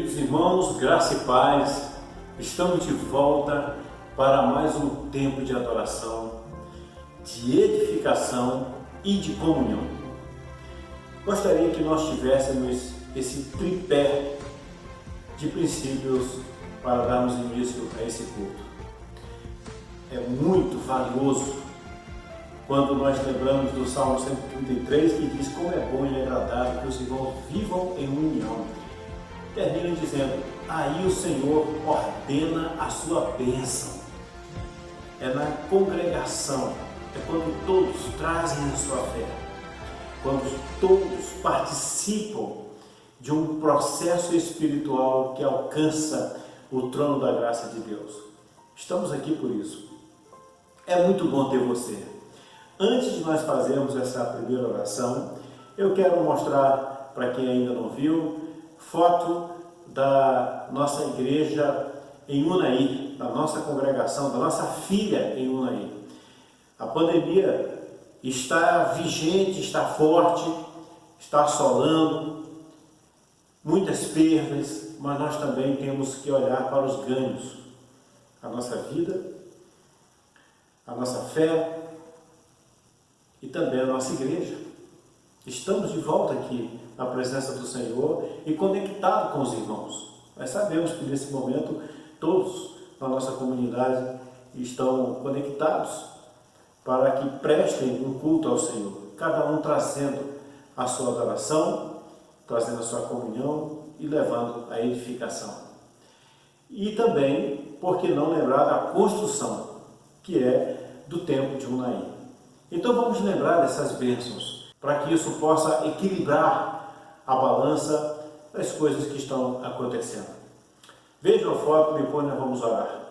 Queridos irmãos, graça e paz, estamos de volta para mais um tempo de adoração, de edificação e de comunhão. Gostaria que nós tivéssemos esse tripé de princípios para darmos início a esse culto. É muito valioso quando nós lembramos do Salmo 133, que diz como é bom e agradável que os irmãos vivam em união. Termina dizendo, aí o Senhor ordena a sua bênção. É na congregação, é quando todos trazem a sua fé, quando todos participam de um processo espiritual que alcança o trono da graça de Deus. Estamos aqui por isso. É muito bom ter você. Antes de nós fazermos essa primeira oração, eu quero mostrar para quem ainda não viu, foto da nossa igreja em Unai, da nossa congregação, da nossa filha em Unai. A pandemia está vigente, está forte, está assolando, muitas perdas, mas nós também temos que olhar para os ganhos. A nossa vida, a nossa fé e também a nossa igreja. Estamos de volta aqui na presença do Senhor e conectados com os irmãos. Nós sabemos que nesse momento todos na nossa comunidade estão conectados para que prestem um culto ao Senhor, cada um trazendo a sua adoração, trazendo a sua comunhão e levando a edificação. E também, por que não lembrar da construção, que é do templo de Unai. Então vamos lembrar dessas bênçãos, para que isso possa equilibrar a balança das coisas que estão acontecendo. Veja a foto e depois nós vamos orar.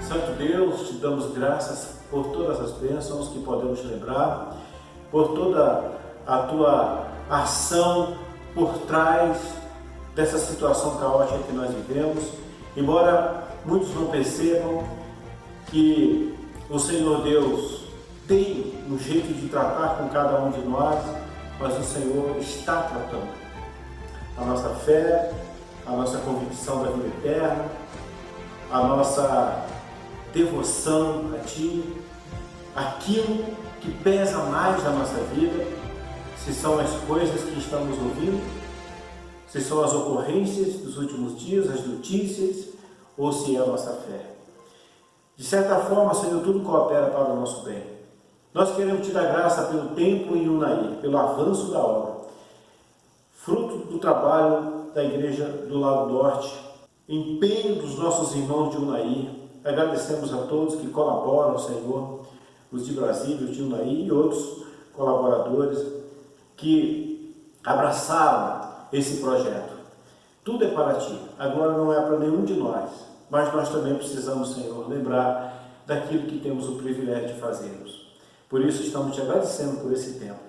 Santo Deus, te damos graças por todas as bênçãos que podemos lembrar, por toda a tua ação por trás dessa situação caótica que nós vivemos. Embora muitos não percebam que o Senhor Deus tem um jeito de tratar com cada um de nós, mas o Senhor está tratando. A nossa fé, a nossa convicção da vida eterna, a nossa devoção a Ti, aquilo que pesa mais na nossa vida, se são as coisas que estamos ouvindo, se são as ocorrências dos últimos dias, as notícias, ou se é a nossa fé. De certa forma, Senhor, tudo coopera para o nosso bem. Nós queremos Te dar graça pelo templo em Unai, pelo avanço da obra, fruto do trabalho da Igreja do Lago Norte, empenho dos nossos irmãos de Unai. Agradecemos a todos que colaboram, Senhor, os de Brasília, os de Unai e outros colaboradores que abraçaram esse projeto. Tudo é para Ti, a glória não é para nenhum de nós, mas nós também precisamos, Senhor, lembrar daquilo que temos o privilégio de fazermos. Por isso estamos Te agradecendo por esse tempo.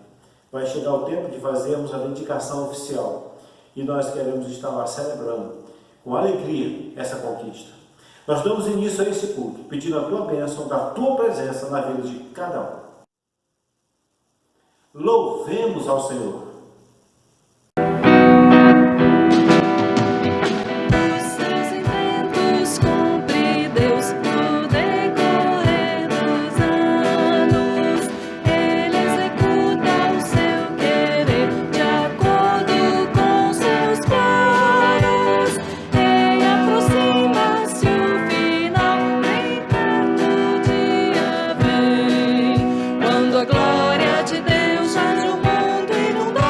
Vai chegar o tempo de fazermos a dedicação oficial e nós queremos estar lá celebrando com alegria essa conquista. Nós damos início a esse culto, pedindo a Tua bênção, da Tua presença na vida de cada um. Louvemos ao Senhor. Quando a glória de Deus faz o mundo inundar.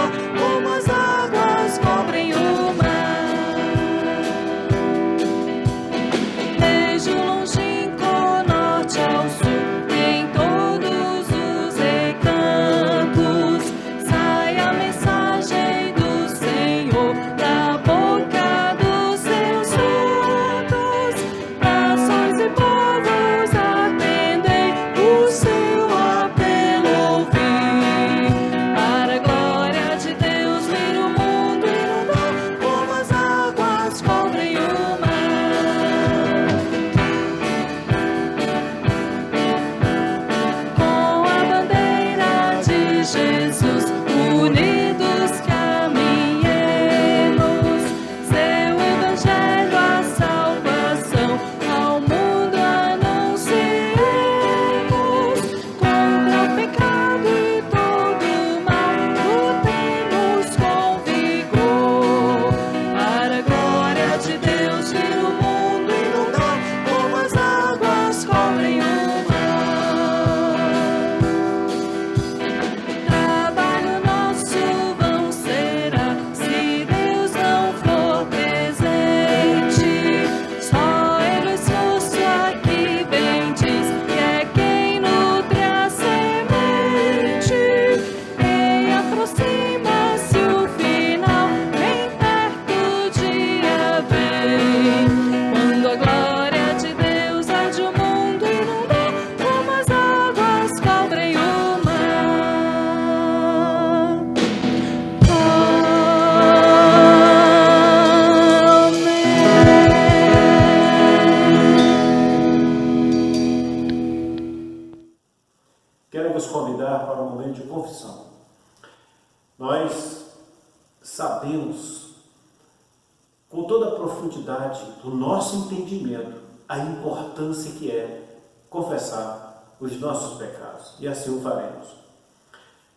toda a profundidade do nosso entendimento a importância que é confessar os nossos pecados. E assim o faremos.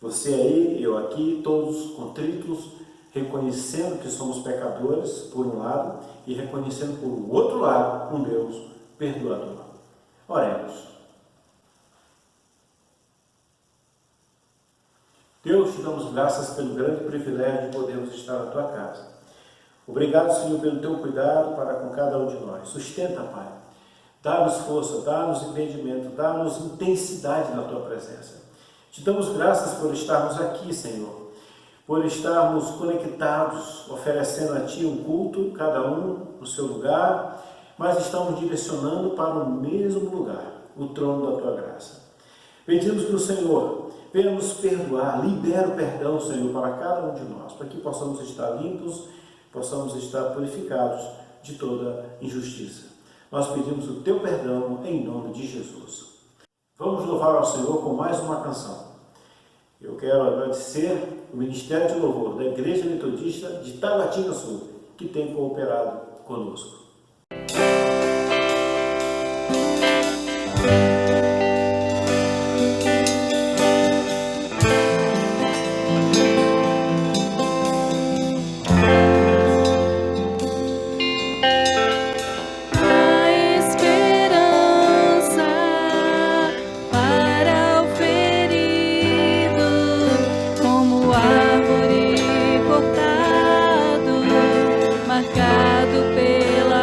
Você aí, eu aqui, todos contritos, reconhecendo que somos pecadores, por um lado, e reconhecendo por outro lado um Deus perdoador. Oremos. Deus, te damos graças pelo grande privilégio de podermos estar na tua casa. Obrigado, Senhor, pelo teu cuidado para com cada um de nós. Sustenta, Pai. Dá-nos força, dá-nos entendimento, dá-nos intensidade na tua presença. Te damos graças por estarmos aqui, Senhor, por estarmos conectados, oferecendo a Ti um culto, cada um no seu lugar, mas estamos direcionando para o mesmo lugar, o trono da Tua graça. Pedimos que o Senhor venha nos perdoar, libera o perdão, Senhor, para cada um de nós, para que possamos estar limpos, possamos estar purificados de toda injustiça. Nós pedimos o Teu perdão em nome de Jesus. Vamos louvar ao Senhor com mais uma canção. Eu quero agradecer o Ministério de Louvor da Igreja Metodista de Taguatinga Sul, que tem cooperado conosco. Marcado pela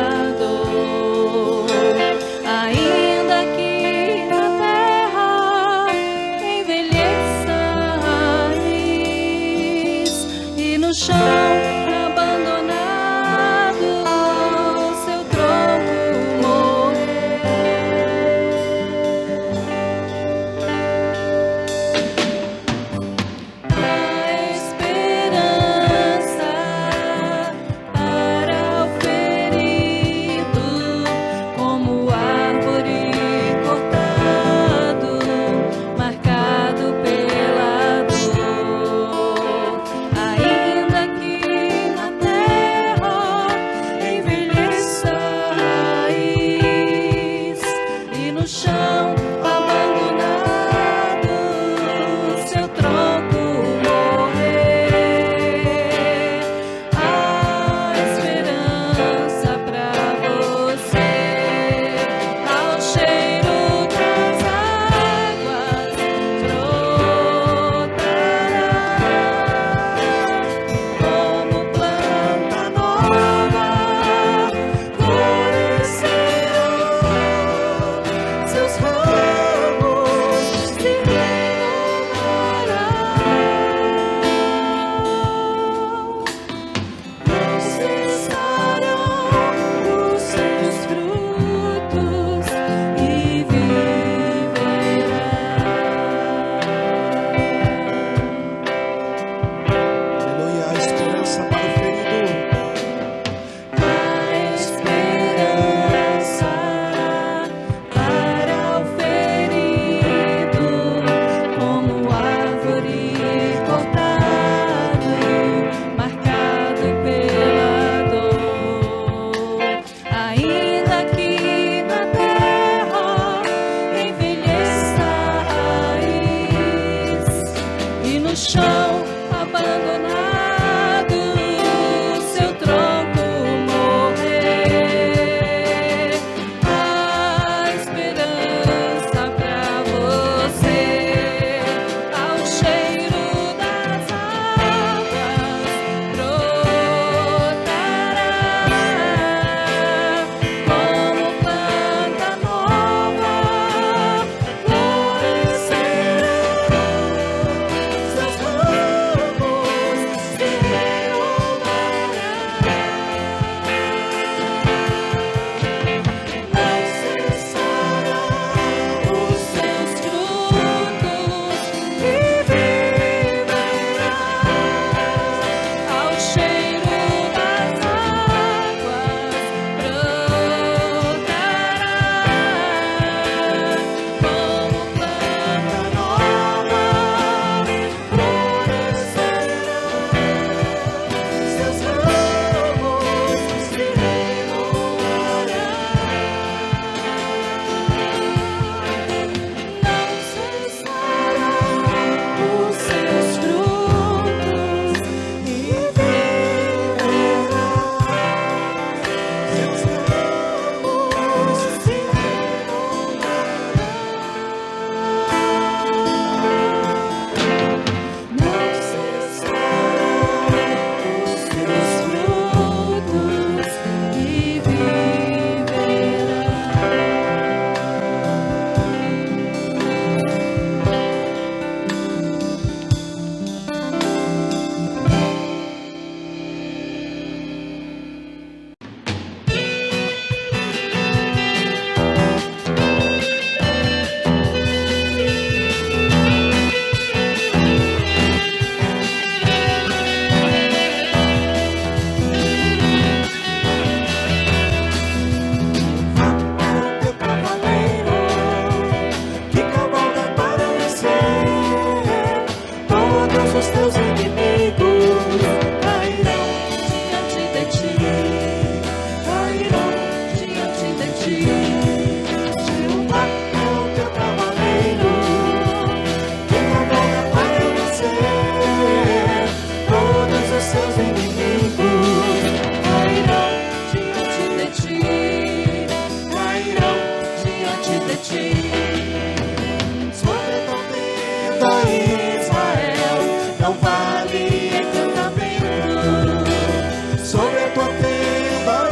volto a ter, ó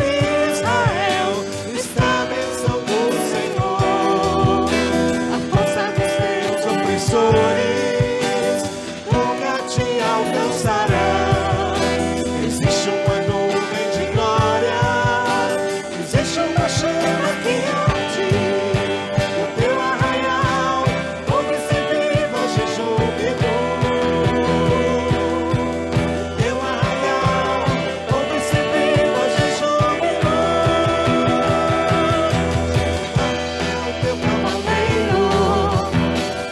Israel, está a bênção do Senhor. A força dos teus opressores nunca te alcançará. Existe uma nuvem de glória, existe uma chama que arde. O teu arraial, onde se viva jejum e dor. Teu arraial, onde se viva jejum e dor. O teu cavaleiro,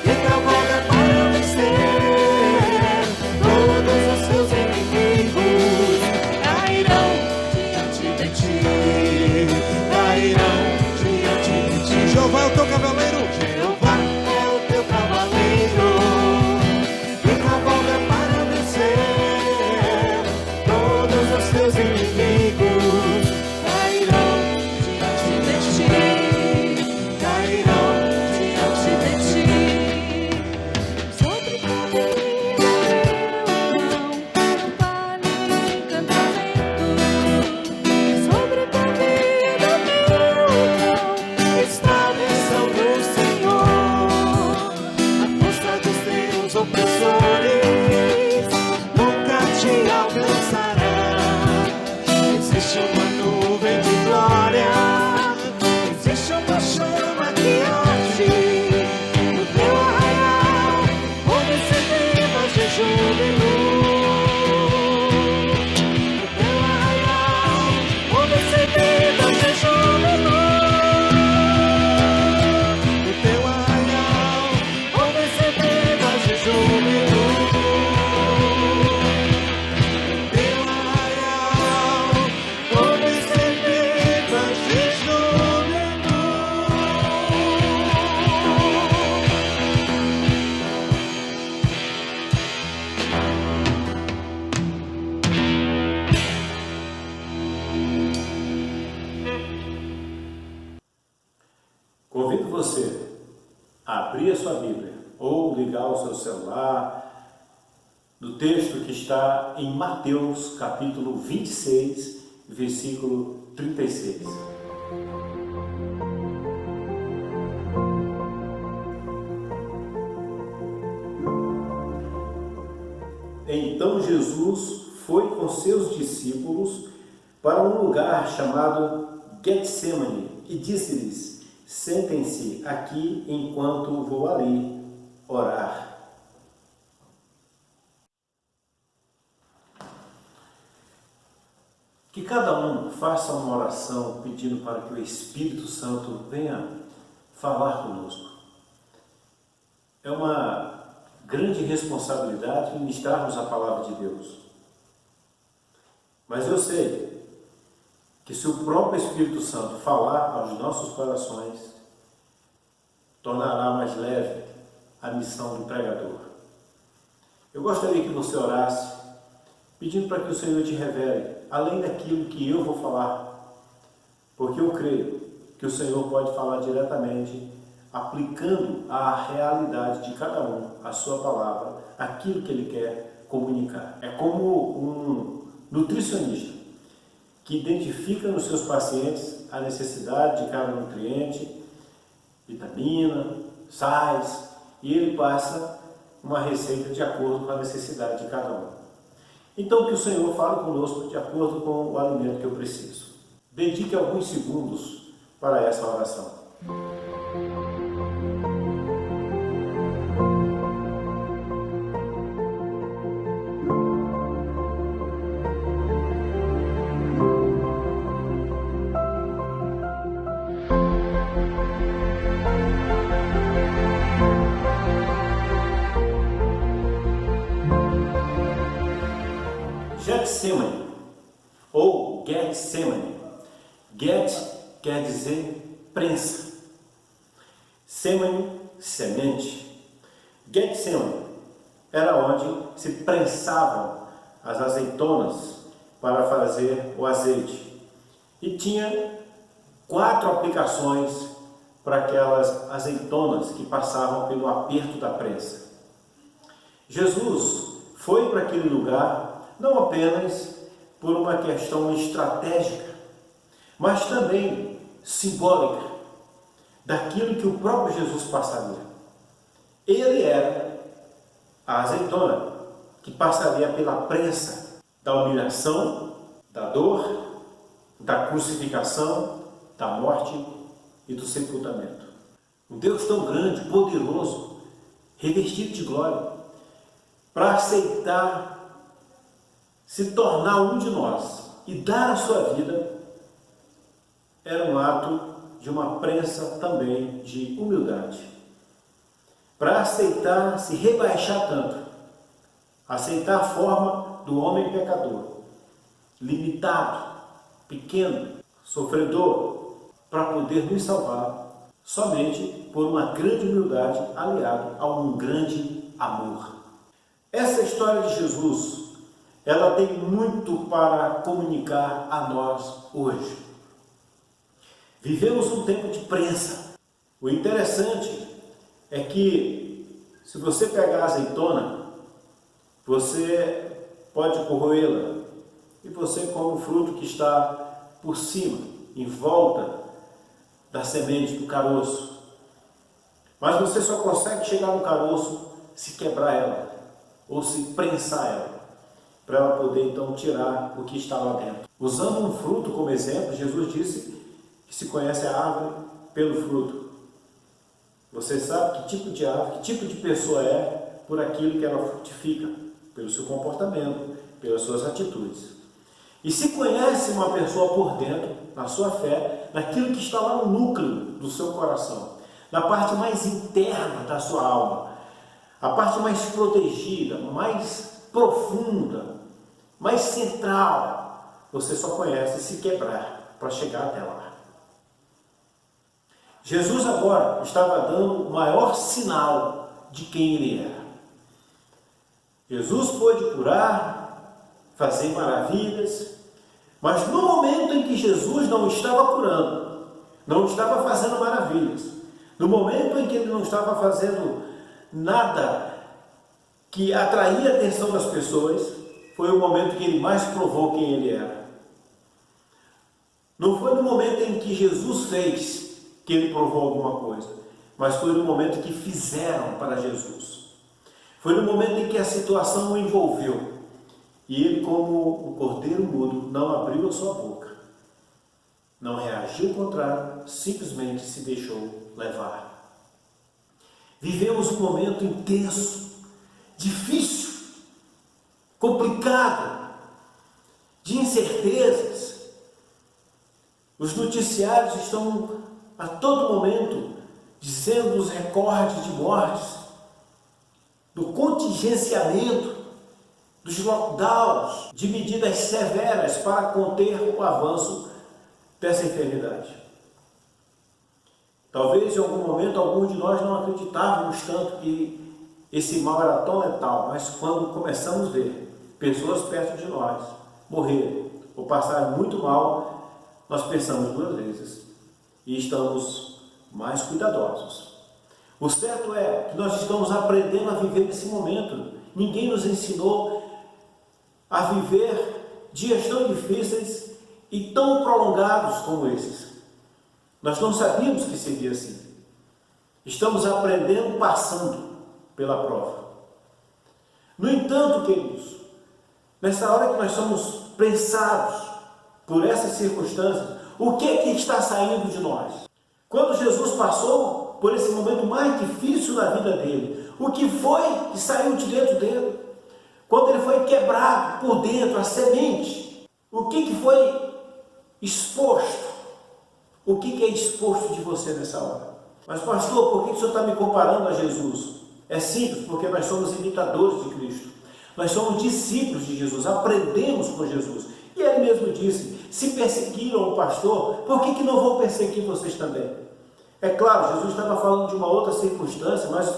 que cavalga para vencer. Todos os seus inimigos cairão diante de ti. Cairão diante de ti. Jeová é o teu cavaleiro. Jeová é o teu cavaleiro, que cavalga para vencer. Todos os seus inimigos cairão diante de ti. Cairão diante de ti. Sobre cada vida meu vale encantamento. Sobre cada vida meu Está a bênção do Senhor. A força dos teus opressores nunca te alcançará. Existe uma nuvem de glória, existe uma chama que arde. No teu arraial, onde se viva jejum e luz. No teu arraial, onde se viva jejum e luz. No teu arraial, onde se viva jejum e luz. No teu arraial, onde se viva jejum e Convido você a abrir a sua Bíblia ou ligar o seu celular no texto que está em Mateus capítulo 26, versículo 36. Então Jesus foi com seus discípulos para um lugar chamado Getsemane e disse-lhes: sentem-se aqui enquanto vou ali orar. Que cada um faça uma oração pedindo para que o Espírito Santo venha falar conosco. É uma grande responsabilidade ministrarmos a palavra de Deus. Mas eu sei que se o próprio Espírito Santo falar aos nossos corações, tornará mais leve a missão do pregador. Eu gostaria que você orasse, pedindo para que o Senhor te revele, além daquilo que eu vou falar, porque eu creio que o Senhor pode falar diretamente, aplicando à realidade de cada um, a sua palavra, aquilo que ele quer comunicar. É como um nutricionista que identifica nos seus pacientes a necessidade de cada nutriente, vitamina, sais, e ele passa uma receita de acordo com a necessidade de cada um. Então que o Senhor fale conosco de acordo com o alimento que eu preciso. Dedique alguns segundos para essa oração. Getsemane, ou Getsemane. Get quer dizer prensa. Semane, semente. Getsemane era onde se prensavam as azeitonas para fazer o azeite. E tinha 4 aplicações para aquelas azeitonas que passavam pelo aperto da prensa. Jesus foi para aquele lugar não apenas por uma questão estratégica, mas também simbólica daquilo que o próprio Jesus passaria. Ele era a azeitona que passaria pela prensa da humilhação, da dor, da crucificação, da morte e do sepultamento. Um Deus tão grande, poderoso, revestido de glória, para aceitar se tornar um de nós e dar a sua vida, era um ato de uma prensa também de humildade. Para aceitar se rebaixar tanto, aceitar a forma do homem pecador, limitado, pequeno, sofredor, para poder nos salvar, somente por uma grande humildade aliado a um grande amor. Essa história de Jesus, ela tem muito para comunicar a nós hoje. Vivemos um tempo de prensa. O interessante é que, se você pegar a azeitona, você pode corroê-la e você come o fruto que está por cima, em volta da semente do caroço. Mas você só consegue chegar no caroço se quebrar ela, ou se prensar ela, para ela poder então tirar o que está lá dentro. Usando um fruto como exemplo, Jesus disse que se conhece a árvore pelo fruto. Você sabe que tipo de árvore, que tipo de pessoa é por aquilo que ela frutifica, pelo seu comportamento, pelas suas atitudes. E se conhece uma pessoa por dentro, na sua fé, naquilo que está lá no núcleo do seu coração, na parte mais interna da sua alma, a parte mais protegida, mais profunda, mais central, você só conhece se quebrar para chegar até lá. Jesus agora estava dando o maior sinal de quem ele era. Jesus pôde curar, fazer maravilhas, mas no momento em que Jesus não estava curando, não estava fazendo maravilhas, no momento em que ele não estava fazendo nada que atraía a atenção das pessoas, foi o momento que ele mais provou quem ele era. Não foi no momento em que Jesus fez que ele provou alguma coisa, mas foi no momento que fizeram para Jesus. Foi no momento em que a situação o envolveu e ele, como um cordeiro mudo, não abriu a sua boca, não reagiu ao contrário, simplesmente se deixou levar. Vivemos um momento intenso, difícil, complicado, de incertezas. Os noticiários estão a todo momento dizendo os recordes de mortes, do contingenciamento, dos lockdowns, de medidas severas para conter o avanço dessa enfermidade. Talvez em algum momento alguns de nós não acreditávamos tanto que esse mal era tão letal, mas quando começamos a ver pessoas perto de nós morrerem ou passarem muito mal, nós pensamos duas vezes e estamos mais cuidadosos. O certo é que nós estamos aprendendo a viver esse momento. Ninguém nos ensinou a viver dias tão difíceis e tão prolongados como esses. Nós não sabíamos que seria assim. Estamos aprendendo passando pela prova. No entanto, queridos, nessa hora que nós somos prensados por essas circunstâncias, o que é que está saindo de nós? Quando Jesus passou por esse momento mais difícil da vida dele, o que foi que saiu de dentro dele? Quando ele foi quebrado por dentro, a semente, o que foi exposto? O que é exposto de você nessa hora? Mas pastor, por que o senhor está me comparando a Jesus? É simples, porque nós somos imitadores de Cristo. Nós somos discípulos de Jesus, aprendemos com Jesus. E ele mesmo disse, se perseguiram o pastor, por que não vão perseguir vocês também? É claro, Jesus estava falando de uma outra circunstância, mas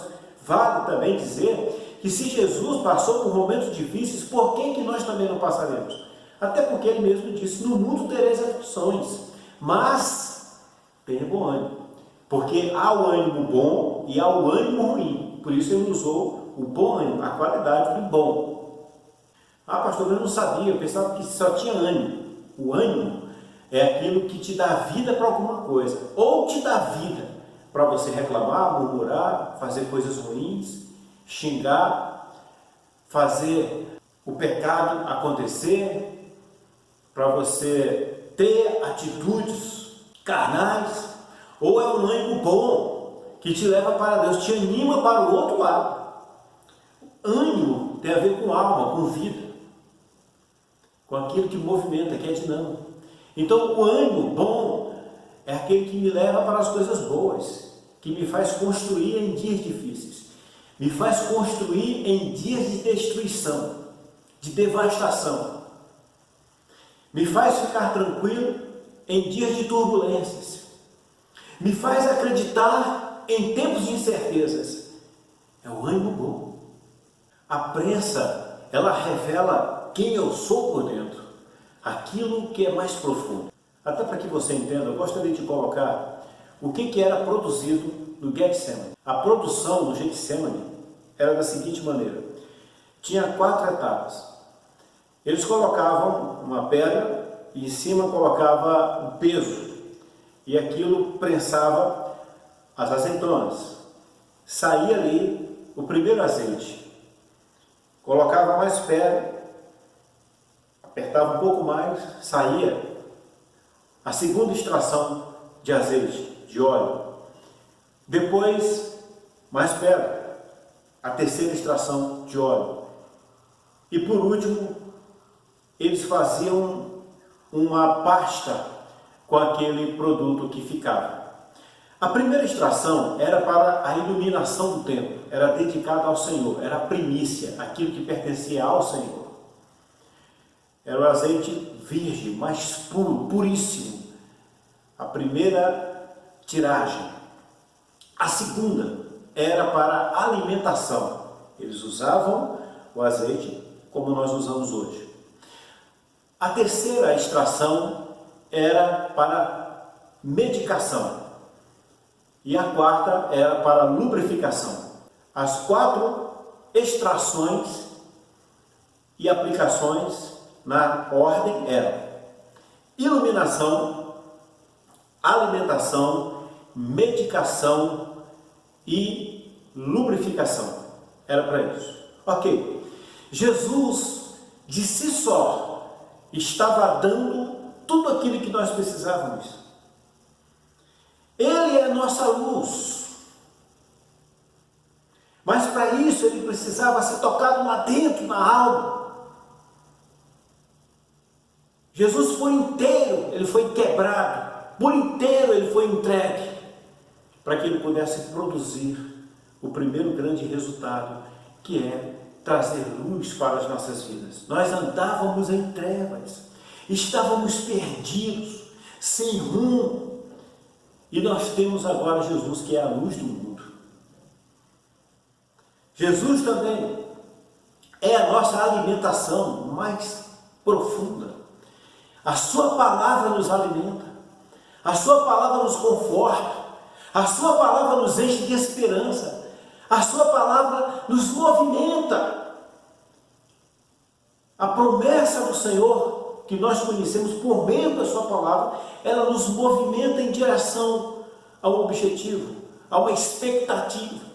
vale também dizer que se Jesus passou por momentos difíceis, por que nós também não passaremos? Até porque ele mesmo disse, no mundo tereis aflições, mas tenha bom ânimo, porque há o ânimo bom e há o ânimo ruim. Por isso ele usou o bom ânimo, a qualidade do bom. Ah, pastor, eu não sabia, eu pensava que só tinha ânimo. O ânimo é aquilo que te dá vida para alguma coisa, ou te dá vida para você reclamar, murmurar, fazer coisas ruins, xingar, fazer o pecado acontecer, para você ter atitudes carnais, ou é um ânimo bom que te leva para Deus, te anima para o outro lado. Ânimo tem a ver com alma, com vida, com aquilo que movimenta, que é dinâmico. Então, o ânimo bom é aquele que me leva para as coisas boas, que me faz construir em dias difíceis, me faz construir em dias de destruição, de devastação, me faz ficar tranquilo em dias de turbulências, me faz acreditar em tempos de incertezas. É o ânimo bom. A pressa, ela revela quem eu sou por dentro, aquilo que é mais profundo. Até para que você entenda, eu gostaria de colocar o que era produzido no Getsemane. A produção no Getsemane era da seguinte maneira: tinha 4 etapas. Eles colocavam uma pedra e em cima colocava um peso, e aquilo prensava as azeitonas. Saía ali o primeiro azeite, colocava mais pedra, apertava um pouco mais, saía a segunda extração de azeite, de óleo. Depois, mais pedra, a terceira extração de óleo. E por último, eles faziam uma pasta com aquele produto que ficava. A primeira extração era para a iluminação do templo, era dedicada ao Senhor, era a primícia, aquilo que pertencia ao Senhor. Era o azeite virgem, mais puro, puríssimo. A primeira tiragem. A segunda era para alimentação. Eles usavam o azeite como nós usamos hoje. A terceira extração era para medicação. E a quarta era para lubrificação. As 4 extrações e aplicações na ordem eram iluminação, alimentação, medicação e lubrificação. Era para isso. Ok. Jesus, de si só, estava dando tudo aquilo que nós precisávamos. Ele é a nossa luz. Mas para isso ele precisava ser tocado lá dentro, na alma. Jesus por inteiro, ele foi quebrado. Por inteiro ele foi entregue. Para que ele pudesse produzir o primeiro grande resultado, que é trazer luz para as nossas vidas. Nós andávamos em trevas. Estávamos perdidos, sem rumo. E nós temos agora Jesus, que é a luz do mundo. Jesus também é a nossa alimentação mais profunda. A sua palavra nos alimenta. A sua palavra nos conforta. A sua palavra nos enche de esperança. A sua palavra nos movimenta. A promessa do Senhor, que nós conhecemos por meio da sua palavra, ela nos movimenta em direção a um objetivo, a uma expectativa.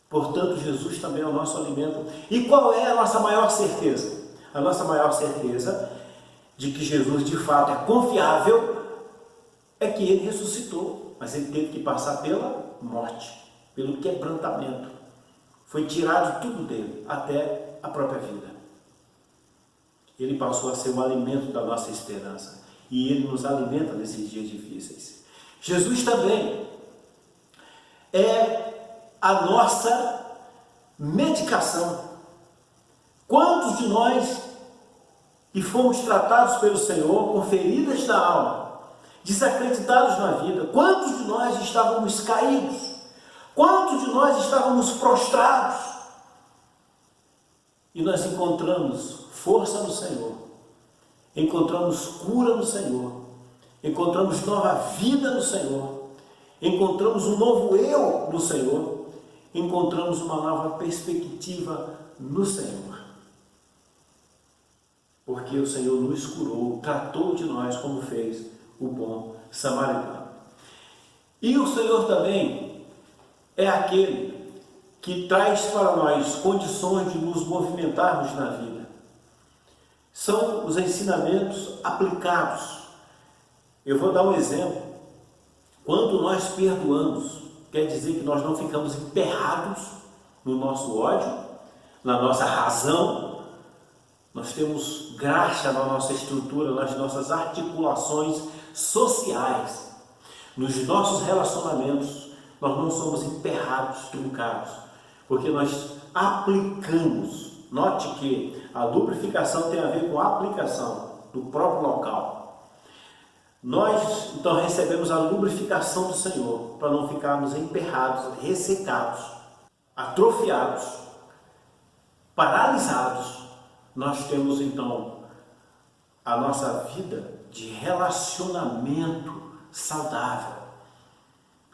Portanto, Jesus também é o nosso alimento. E qual é a nossa maior certeza? A nossa maior certeza de que Jesus de fato é confiável é que ele ressuscitou, mas ele teve que passar pela morte, pelo quebrantamento. Foi tirado tudo dele, até a própria vida. Ele passou a ser o alimento da nossa esperança. E ele nos alimenta nesses dias difíceis. Jesus também é a nossa medicação. Quantos de nós que fomos tratados pelo Senhor com feridas da alma, desacreditados na vida, quantos de nós estávamos caídos? Quantos de nós estávamos prostrados? E nós encontramos força no Senhor, encontramos cura no Senhor, encontramos nova vida no Senhor, encontramos um novo eu no Senhor, encontramos uma nova perspectiva no Senhor. porque o Senhor nos curou, tratou de nós como fez o bom samaritano. E o Senhor também é aquele que traz para nós condições de nos movimentarmos na vida. São os ensinamentos aplicados. Eu vou dar um exemplo. Quando nós perdoamos, quer dizer que nós não ficamos emperrados no nosso ódio, na nossa razão. Nós temos graxa na nossa estrutura, nas nossas articulações sociais, nos nossos relacionamentos. Nós não somos emperrados, truncados, porque nós aplicamos. Note que a lubrificação tem a ver com a aplicação do próprio local. Nós, então, recebemos a lubrificação do Senhor para não ficarmos emperrados, ressecados, atrofiados, paralisados. Nós temos, então, a nossa vida de relacionamento saudável,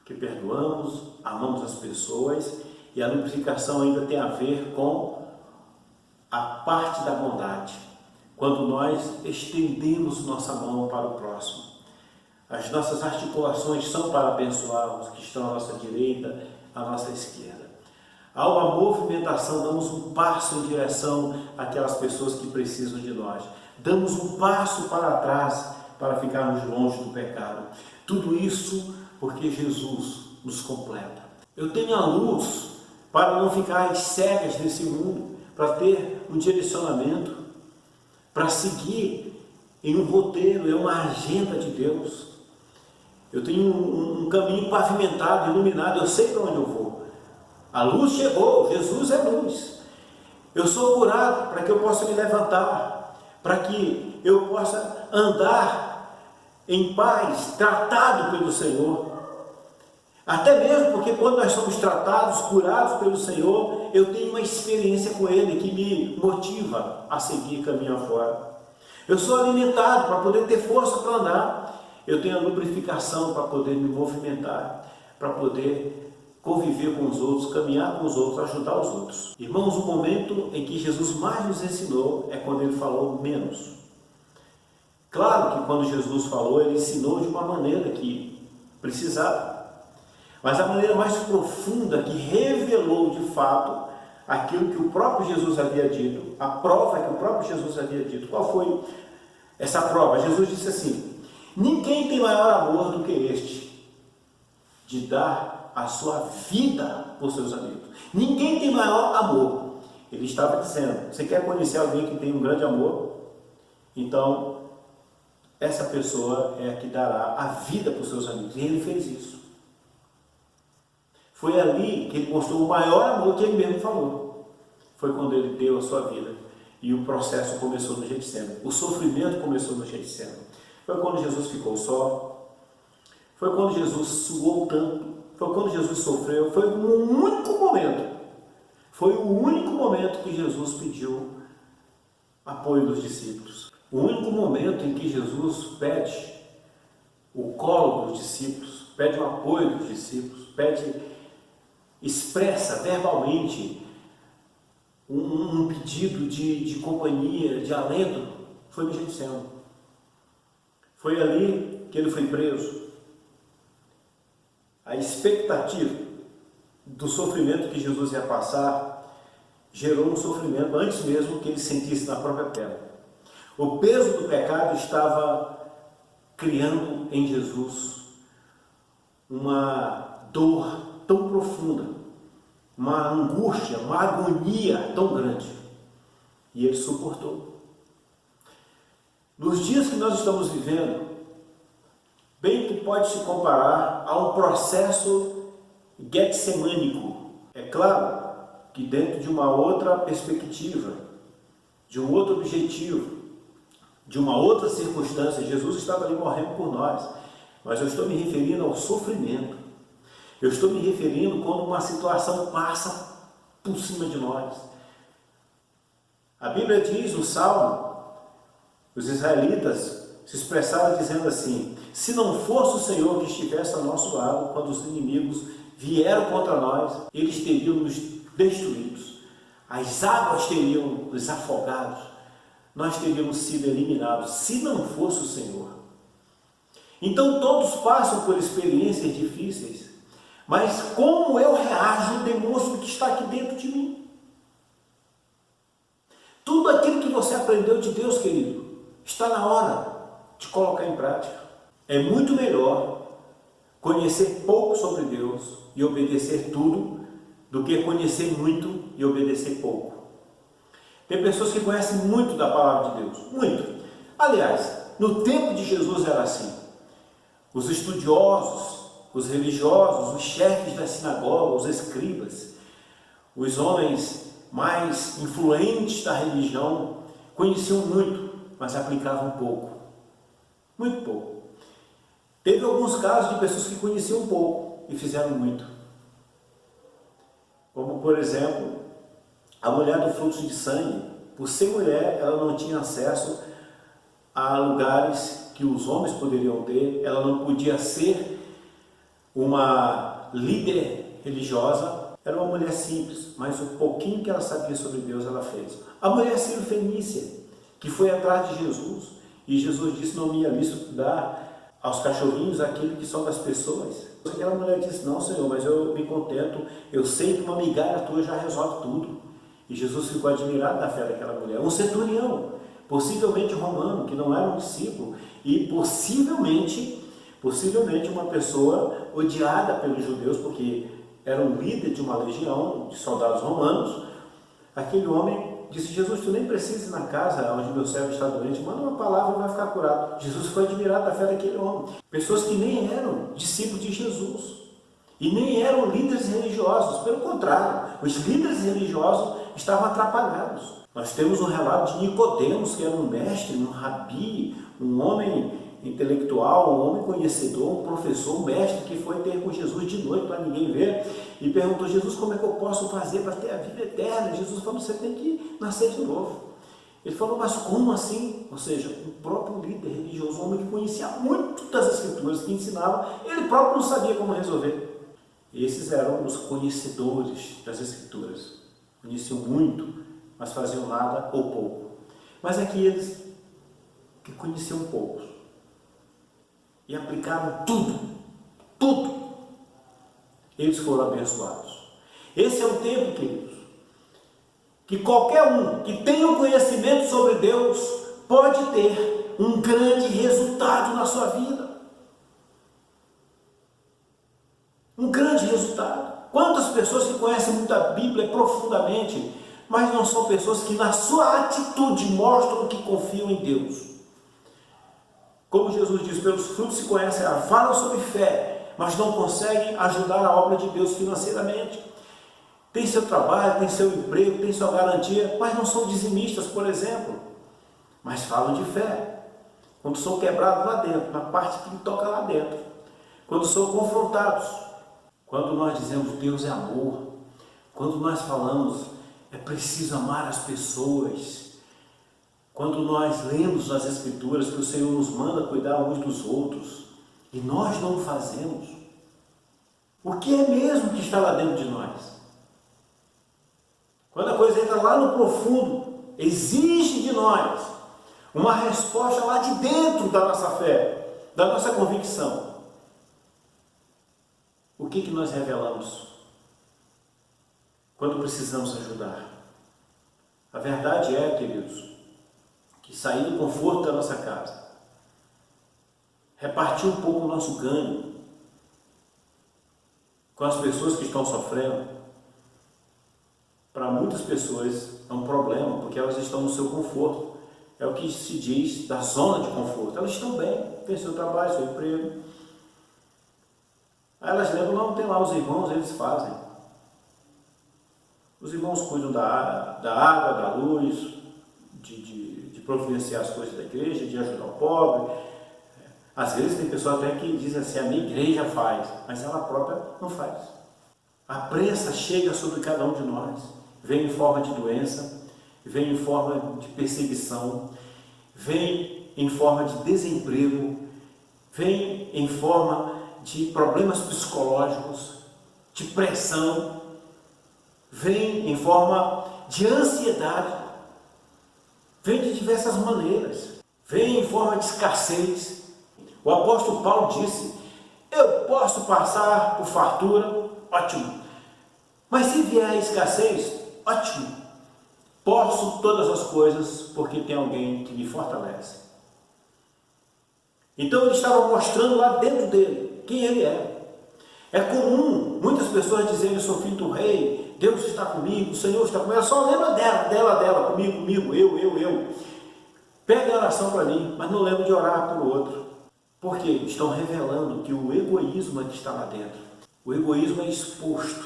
que perdoamos, amamos as pessoas, e a lubrificação ainda tem a ver com a parte da bondade, quando nós estendemos nossa mão para o próximo. As nossas articulações são para abençoar os que estão à nossa direita, à nossa esquerda. Há uma movimentação, damos um passo em direção àquelas pessoas que precisam de nós. Damos um passo para trás para ficarmos longe do pecado. Tudo isso porque Jesus nos completa. Eu tenho a luz para não ficar às cegas nesse mundo, para ter um direcionamento, para seguir em um roteiro, em uma agenda de Deus. Eu tenho um caminho pavimentado, iluminado, eu sei para onde eu vou. A luz chegou, Jesus é luz. Eu sou curado para que eu possa me levantar, para que eu possa andar em paz, tratado pelo Senhor. Até mesmo porque quando nós somos tratados, curados pelo Senhor, eu tenho uma experiência com Ele que me motiva a seguir caminho afora. Eu sou alimentado para poder ter força para andar. Eu tenho a lubrificação para poder me movimentar, para poder conviver com os outros, caminhar com os outros, ajudar os outros. Irmãos, o momento em que Jesus mais nos ensinou é quando Ele falou menos. Claro que quando Jesus falou, Ele ensinou de uma maneira que precisava. Mas a maneira mais profunda que revelou de fato aquilo que o próprio Jesus havia dito, a prova que o próprio Jesus havia dito. Qual foi essa prova? Jesus disse assim: ninguém tem maior amor do que este, de dar a sua vida por seus amigos. Ninguém tem maior amor. Ele estava dizendo: você quer conhecer alguém que tem um grande amor? Então, essa pessoa é a que dará a vida por seus amigos. E Ele fez isso. Foi ali que Ele mostrou o maior amor que Ele mesmo falou. Foi quando Ele deu a sua vida. E o processo começou no Getsemane. O sofrimento começou no Getsemane. Foi quando Jesus ficou só. Foi quando Jesus suou tanto. Foi quando Jesus sofreu. Foi um único momento. Foi o único momento que Jesus pediu apoio dos discípulos. O único momento em que Jesus pede o colo dos discípulos, pede o apoio dos discípulos, expressa verbalmente um pedido de companhia, de alento, foi no Getsemane. Foi ali que ele foi preso. A expectativa do sofrimento que Jesus ia passar gerou um sofrimento antes mesmo que ele sentisse na própria pele. O peso do pecado estava criando em Jesus uma dor tão profunda, uma angústia, uma agonia tão grande. E ele suportou. Nos dias que nós estamos vivendo, bem que pode se comparar a um processo getsemânico. É claro que dentro de uma outra perspectiva, de um outro objetivo, de uma outra circunstância, Jesus estava ali morrendo por nós. Mas eu estou me referindo ao sofrimento. Eu estou me referindo quando uma situação passa por cima de nós. A Bíblia diz, no Salmo, os israelitas se expressaram dizendo assim: se não fosse o Senhor que estivesse ao nosso lado, quando os inimigos vieram contra nós, eles teriam nos destruídos. As águas teriam nos afogados. nós teríamos sido eliminados se não fosse o Senhor. Então todos passam por experiências difíceis, mas como eu reajo demonstra o que está aqui dentro de mim. Tudo aquilo que você aprendeu de Deus, querido, está na hora de colocar em prática. É muito melhor conhecer pouco sobre Deus e obedecer tudo do que conhecer muito e obedecer pouco. Tem pessoas que conhecem muito da palavra de Deus, muito. Aliás, no tempo de Jesus era assim. Os estudiosos, os religiosos, os chefes da sinagoga, os escribas, os homens mais influentes da religião, conheciam muito, mas aplicavam pouco. Muito pouco. Teve alguns casos de pessoas que conheciam pouco e fizeram muito. Como, por exemplo, a mulher do fluxo de sangue. Por ser mulher, ela não tinha acesso a lugares que os homens poderiam ter. Ela não podia ser uma líder religiosa. Era uma mulher simples, mas o pouquinho que ela sabia sobre Deus, ela fez. A mulher Sírio-Fenícia, que foi atrás de Jesus, e Jesus disse: não me é lícito dar aos cachorrinhos aquilo que são das pessoas. Aquela mulher disse: não, Senhor, mas eu me contento, eu sei que uma migalha tua já resolve tudo. E Jesus ficou admirado da fé daquela mulher. Um centurião, possivelmente romano, que não era um discípulo, e possivelmente uma pessoa odiada pelos judeus, porque era um líder de uma legião de soldados romanos. Aquele homem disse: Jesus, tu nem precisa ir na casa onde meu servo está doente, manda uma palavra e vai ficar curado. Jesus foi admirado da fé daquele homem. Pessoas que nem eram discípulos de Jesus e nem eram líderes religiosos, pelo contrário, os líderes religiosos estavam atrapalhados. Nós temos um relato de Nicodemos, que era um mestre, um rabi, um homem intelectual, um homem conhecedor, um professor, um mestre, que foi ter com Jesus de noite para ninguém ver e perguntou: Jesus, como é que eu posso fazer para ter a vida eterna? Jesus falou: você tem que nascer de novo. Ele falou: mas como assim? Ou seja, o próprio líder religioso, um homem que conhecia muito das escrituras, que ensinava, ele próprio não sabia como resolver. Esses eram os conhecedores das escrituras, conheciam muito, mas faziam nada ou pouco. Mas aqueles que conheciam poucos e aplicavam tudo, eles foram abençoados. Esse é o tempo, queridos, que qualquer um que tenha um conhecimento sobre Deus pode ter um grande resultado na sua vida. Um grande resultado. Quantas pessoas que conhecem muito a Bíblia profundamente, mas não são pessoas que na sua atitude mostram que confiam em Deus. Como Jesus diz: pelos frutos se conhecem, falam sobre fé, mas não conseguem ajudar a obra de Deus financeiramente. Tem seu trabalho, tem seu emprego, tem sua garantia, mas não são dizimistas, por exemplo. Mas falam de fé. Quando são quebrados lá dentro, na parte que lhe toca lá dentro. Quando são confrontados. Quando nós dizemos Deus é amor. Quando nós falamos é preciso amar as pessoas. Quando nós lemos nas Escrituras que o Senhor nos manda cuidar uns dos outros e nós não fazemos, o que é mesmo que está lá dentro de nós? Quando a coisa entra lá no profundo, exige de nós uma resposta lá de dentro da nossa fé, da nossa convicção. O que nós revelamos quando precisamos ajudar? A verdade é, queridos, que sair do conforto da nossa casa, repartir um pouco o nosso ganho com as pessoas que estão sofrendo, para muitas pessoas é um problema, porque elas estão no seu conforto. É o que se diz da zona de conforto. Elas estão bem, têm seu trabalho, seu emprego. Aí elas lembram: não, tem lá os irmãos, eles fazem. Os irmãos cuidam da água, da luz, de providenciar as coisas da igreja, de ajudar o pobre. Às vezes tem pessoas até que dizem assim: a minha igreja faz, mas ela própria não faz. A pressa chega sobre cada um de nós, vem em forma de doença, vem em forma de perseguição, vem em forma de desemprego, vem em forma de problemas psicológicos, de pressão, vem em forma de ansiedade. vem de diversas maneiras, vem em forma de escassez. O apóstolo Paulo disse: eu posso passar por fartura, ótimo, mas se vier a escassez, ótimo, posso todas as coisas porque tem alguém que me fortalece. Então ele estava mostrando lá dentro dele quem ele é. É comum muitas pessoas dizerem: eu sou filho do rei, Deus está comigo, o Senhor está comigo. Só lembra dela, comigo, eu. Pede a oração para mim, mas não lembra de orar para o outro. Porque estão revelando que o egoísmo é que está lá dentro. O egoísmo é exposto.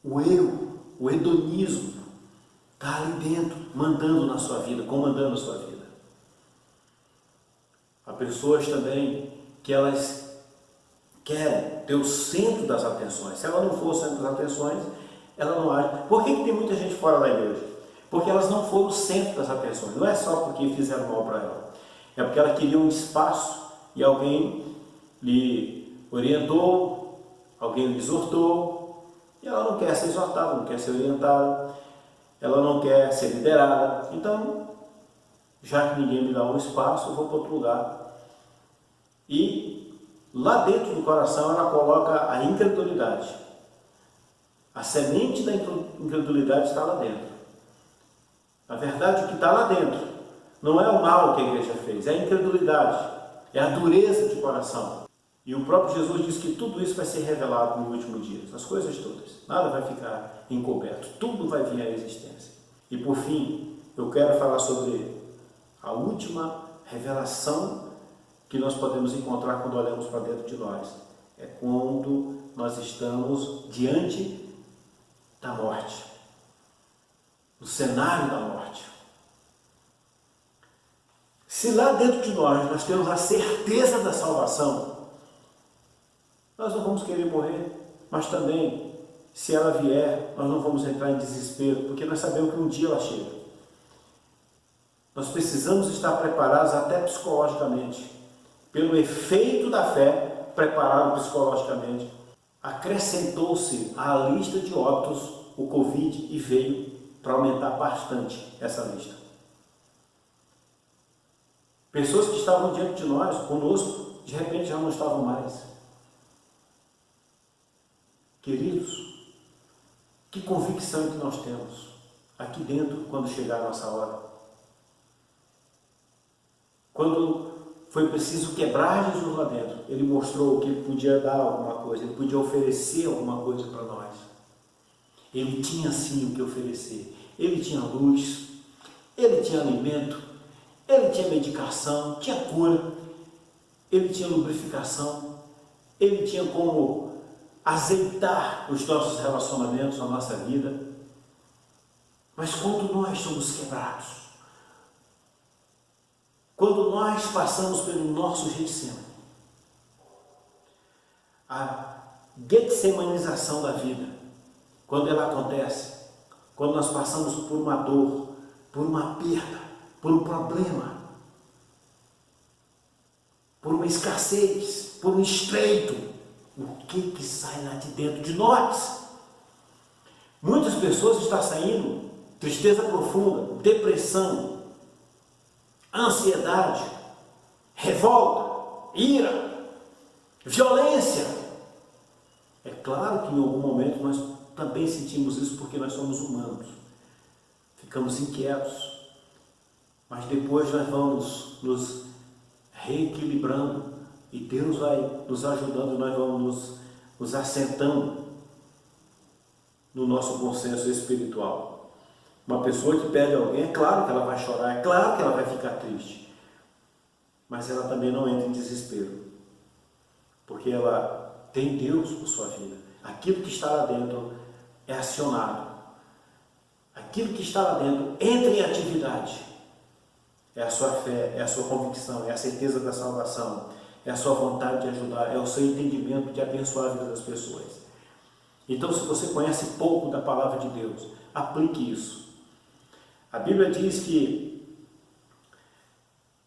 O eu, o hedonismo, está ali dentro, mandando na sua vida, comandando a sua vida. Há pessoas também que elas querem ter o centro das atenções. Se ela não for o centro das atenções, ela não age. Por que tem muita gente fora da igreja? Porque elas não foram o centro das atenções. Não é só porque fizeram mal para ela. É porque ela queria um espaço e alguém lhe orientou, alguém lhe exortou, e ela não quer ser exortada, não quer ser orientada, ela não quer ser liderada. Então, já que ninguém me dá um espaço, eu vou para outro lugar. E lá dentro do coração ela coloca a incredulidade. A semente da incredulidade está lá dentro. Na verdade, o que está lá dentro não é o mal que a igreja fez, é a incredulidade, é a dureza de coração. E o próprio Jesus diz que tudo isso vai ser revelado no último dia, as coisas todas. Nada vai ficar encoberto, tudo vai vir à existência. E por fim, eu quero falar sobre a última revelação que nós podemos encontrar quando olhamos para dentro de nós. É quando nós estamos diante da morte, no cenário da morte. Se lá dentro de nós temos a certeza da salvação, nós não vamos querer morrer, mas também, se ela vier, nós não vamos entrar em desespero, porque nós sabemos que um dia ela chega. Nós precisamos estar preparados até psicologicamente, pelo efeito da fé, preparado psicologicamente. Acrescentou-se à lista de óbitos o Covid e veio para aumentar bastante essa lista. Pessoas que estavam diante de nós, conosco, de repente já não estavam mais. Queridos, que convicção que nós temos aqui dentro quando chegar a nossa hora. Quando foi preciso quebrar Jesus lá dentro, ele mostrou que ele podia dar alguma coisa, ele podia oferecer alguma coisa para nós. Ele tinha sim o que oferecer. Ele tinha luz, ele tinha alimento, ele tinha medicação, tinha cura, ele tinha lubrificação, ele tinha como azeitar os nossos relacionamentos, a nossa vida. Mas quando nós somos quebrados, quando nós passamos pelo nosso Getsemane, a getsemanização da vida, quando ela acontece, quando nós passamos por uma dor, por uma perda, por um problema, por uma escassez, por um estreito, o que sai lá de dentro de nós? Muitas pessoas estão saindo tristeza profunda, depressão, ansiedade, revolta, ira, violência. É claro que em algum momento nós também sentimos isso porque nós somos humanos. Ficamos inquietos, mas depois nós vamos nos reequilibrando e Deus vai nos ajudando, nós vamos nos assentando no nosso consenso espiritual. Uma pessoa que perde alguém, é claro que ela vai chorar, é claro que ela vai ficar triste, mas ela também não entra em desespero, porque ela tem Deus por sua vida. Aquilo que está lá dentro é acionado, aquilo que está lá dentro entra em atividade. É a sua fé, é a sua convicção, é a certeza da salvação, é a sua vontade de ajudar, é o seu entendimento de abençoar a vida das pessoas. Então, se você conhece pouco da palavra de Deus, aplique isso. A Bíblia diz que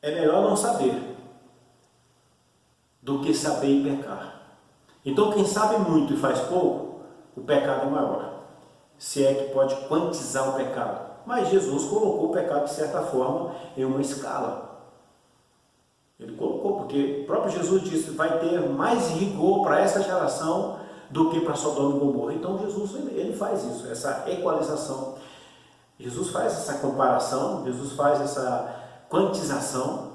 é melhor não saber do que saber e pecar. Então, quem sabe muito e faz pouco, o pecado é maior. Se é que pode quantizar o pecado. Mas Jesus colocou o pecado, de certa forma, em uma escala. Ele colocou, porque o próprio Jesus disse que vai ter mais rigor para essa geração do que para Sodoma e Gomorra. Então Jesus ele faz isso, essa equalização. Jesus faz essa comparação, Jesus faz essa quantização,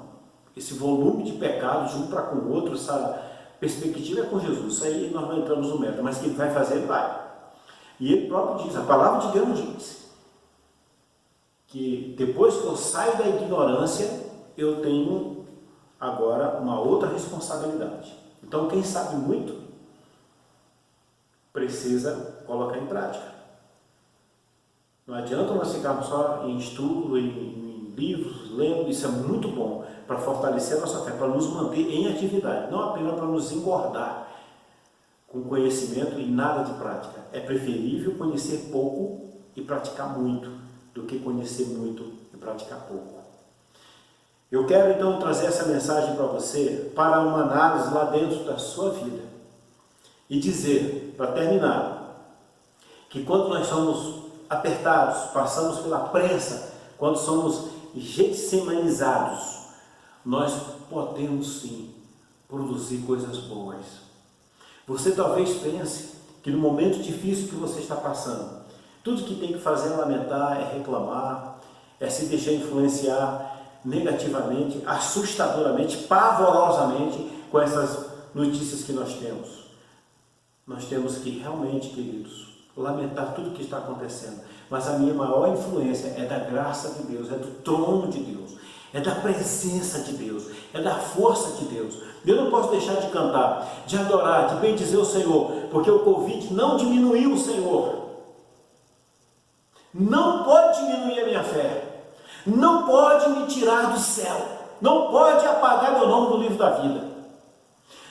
esse volume de pecados um para com o outro, essa perspectiva é com Jesus. Isso aí nós não entramos no mérito, mas que ele vai fazer, ele vai. E ele próprio diz, a palavra de Deus diz, que depois que eu saio da ignorância, eu tenho agora uma outra responsabilidade. Então quem sabe muito, precisa colocar em prática. Não adianta nós ficarmos só em estudo, em livros, lendo, isso é muito bom para fortalecer a nossa fé, para nos manter em atividade, não apenas para nos engordar com conhecimento e nada de prática. É preferível conhecer pouco e praticar muito, do que conhecer muito e praticar pouco. Eu quero então trazer essa mensagem para você, para uma análise lá dentro da sua vida. E dizer, para terminar, que quando nós somos apertados, passamos pela prensa, quando somos getsemanizados, nós podemos sim produzir coisas boas. Você talvez pense que no momento difícil que você está passando, tudo que tem que fazer é lamentar, é reclamar, é se deixar influenciar negativamente, assustadoramente, pavorosamente com essas notícias que nós temos. Nós temos que realmente, queridos, lamentar tudo o que está acontecendo. Mas a minha maior influência é da graça de Deus, é do trono de Deus, é da presença de Deus, é da força de Deus. Eu não posso deixar de cantar, de adorar, de bendizer o Senhor, porque o Covid não diminuiu o Senhor. Não pode diminuir a minha fé. Não pode me tirar do céu. Não pode apagar meu nome do livro da vida.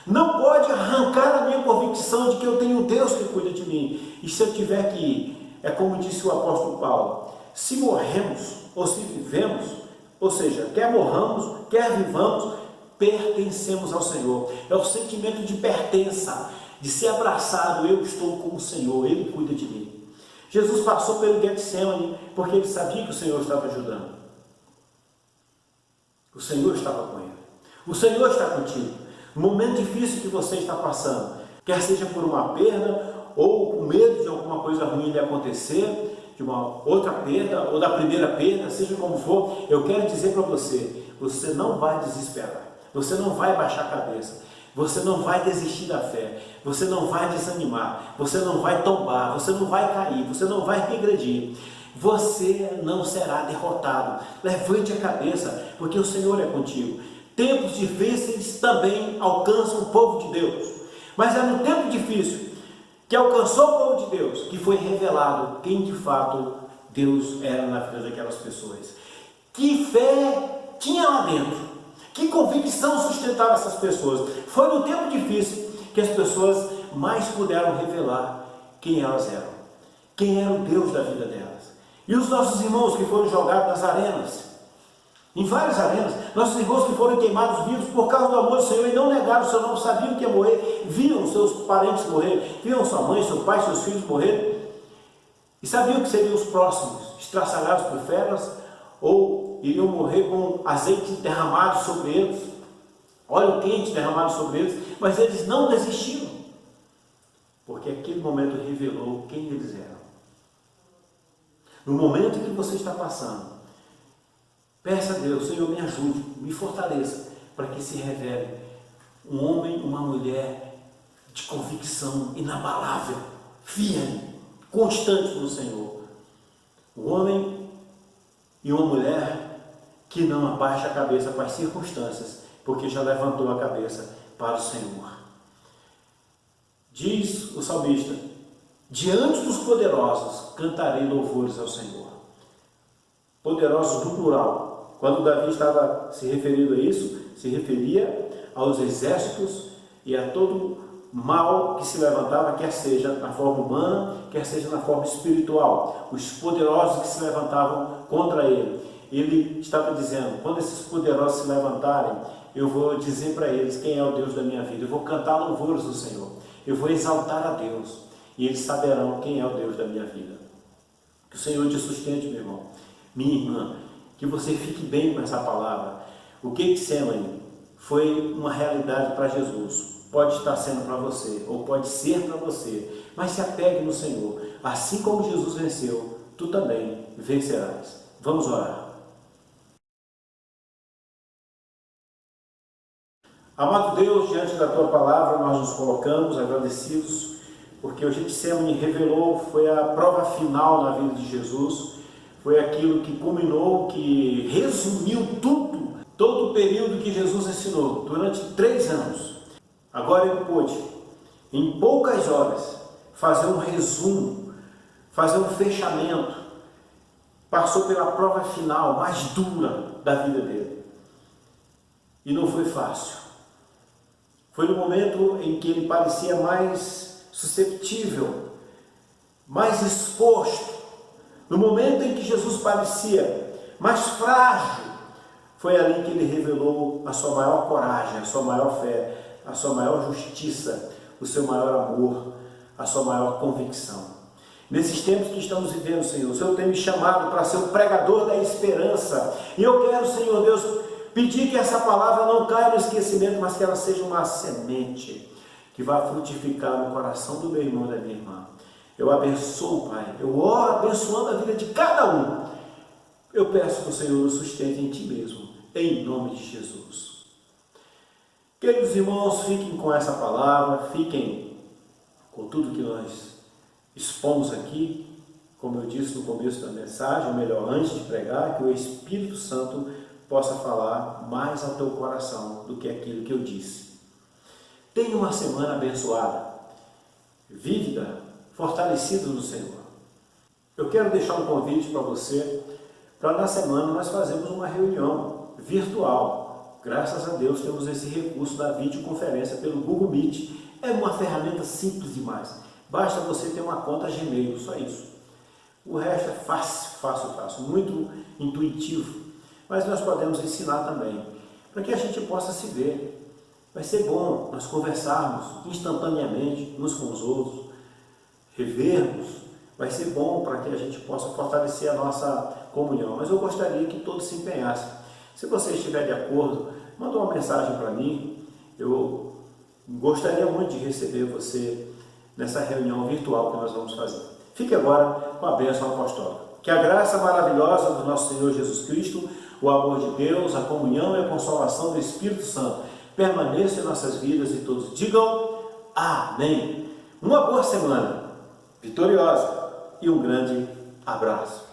Não pode arrancar a minha convicção de que eu tenho um Deus que cuida de mim. E se eu tiver que ir, é como disse o apóstolo Paulo, se morremos ou se vivemos, ou seja, quer morramos, quer vivamos, pertencemos ao Senhor. É o sentimento de pertença, de ser abraçado. Eu estou com o Senhor, Ele cuida de mim. Jesus passou pelo Getsemane porque ele sabia que o Senhor estava ajudando. O Senhor estava com ele. O Senhor está contigo. No momento difícil que você está passando, quer seja por uma perda ou com medo de alguma coisa ruim lhe acontecer, de uma outra perda ou da primeira perda, seja como for, eu quero dizer para você, você não vai desesperar, você não vai baixar a cabeça, você não vai desistir da fé, você não vai desanimar, você não vai tombar, você não vai cair, você não vai regredir. Você não será derrotado. Levante a cabeça, porque o Senhor é contigo. Tempos difíceis também alcançam o povo de Deus. Mas é no tempo difícil que alcançou o povo de Deus que foi revelado quem de fato Deus era na vida daquelas pessoas. Que fé tinha lá dentro? Que convicção sustentava essas pessoas? Foi no tempo difícil que as pessoas mais puderam revelar quem elas eram. Quem era o Deus da vida delas. E os nossos irmãos que foram jogados nas arenas, em várias arenas, nossos irmãos que foram queimados vivos por causa do amor do Senhor e não negaram o seu nome, sabiam que ia morrer, viam seus parentes morrer, viam sua mãe, seu pai, seus filhos morrer, e sabiam que seriam os próximos, estraçalhados por feras, ou iriam morrer com azeite derramado sobre eles, óleo quente derramado sobre eles, mas eles não desistiram, porque aquele momento revelou quem eles eram. No momento que você está passando, peça a Deus, Senhor, me ajude, me fortaleça, para que se revele um homem, uma mulher de convicção inabalável, firme, constante no Senhor. Um homem e uma mulher que não abaixa a cabeça para as circunstâncias, porque já levantou a cabeça para o Senhor. Diz o salmista, diante dos poderosos cantarei louvores ao Senhor. Poderosos no plural. Quando Davi estava se referindo a isso, se referia aos exércitos e a todo mal que se levantava, quer seja na forma humana, quer seja na forma espiritual. Os poderosos que se levantavam contra ele. Ele estava dizendo, quando esses poderosos se levantarem, eu vou dizer para eles quem é o Deus da minha vida. Eu vou cantar louvores do Senhor. Eu vou exaltar a Deus. E eles saberão quem é o Deus da minha vida. Que o Senhor te sustente, meu irmão. minha irmã, que você fique bem com essa palavra. O Getsemane foi uma realidade para Jesus. Pode estar sendo para você, ou pode ser para você, mas se apegue no Senhor. Assim como Jesus venceu, tu também vencerás. Vamos orar. Amado Deus, diante da Tua palavra, nós nos colocamos agradecidos, porque o Getsemane revelou, foi a prova final na vida de Jesus, foi aquilo que culminou, que resumiu tudo, todo o período que Jesus ensinou, durante 3 anos. Agora ele pôde, em poucas horas, fazer um resumo, fazer um fechamento, passou pela prova final, mais dura da vida dele. E não foi fácil. Foi no momento em que ele parecia mais susceptível, mais exposto. No momento em que Jesus parecia mais frágil, foi ali que ele revelou a sua maior coragem, a sua maior fé, a sua maior justiça, o seu maior amor, a sua maior convicção. Nesses tempos que estamos vivendo, Senhor, o Senhor tem me chamado para ser o pregador da esperança. E eu quero, Senhor Deus, pedir que essa palavra não caia no esquecimento, mas que ela seja uma semente que vá frutificar no coração do meu irmão e da minha irmã. Eu abençoo, Pai. Eu oro abençoando a vida de cada um. Eu peço que o Senhor nos sustente em Ti mesmo, em nome de Jesus. Queridos irmãos, fiquem com essa palavra, fiquem com tudo que nós expomos aqui. Como eu disse no começo da mensagem, ou melhor, antes de pregar, que o Espírito Santo possa falar mais ao teu coração do que aquilo que eu disse. Tenha uma semana abençoada, vívida, fortalecida no Senhor. Eu quero deixar um convite para você, para na semana nós fazermos uma reunião virtual. Graças a Deus temos esse recurso da videoconferência pelo Google Meet. É uma ferramenta simples demais. Basta você ter uma conta Gmail, só isso. O resto é fácil, muito intuitivo. Mas nós podemos ensinar também, para que a gente possa se ver. Vai ser bom nós conversarmos instantaneamente uns com os outros, revermos. Vai ser bom para que a gente possa fortalecer a nossa comunhão. Mas eu gostaria que todos se empenhassem. Se você estiver de acordo, manda uma mensagem para mim. Eu gostaria muito de receber você nessa reunião virtual que nós vamos fazer. Fique agora com a bênção apostólica. Que a graça maravilhosa do nosso Senhor Jesus Cristo, o amor de Deus, a comunhão e a consolação do Espírito Santo permaneça em nossas vidas e todos digam amém. Uma boa semana vitoriosa e um grande abraço.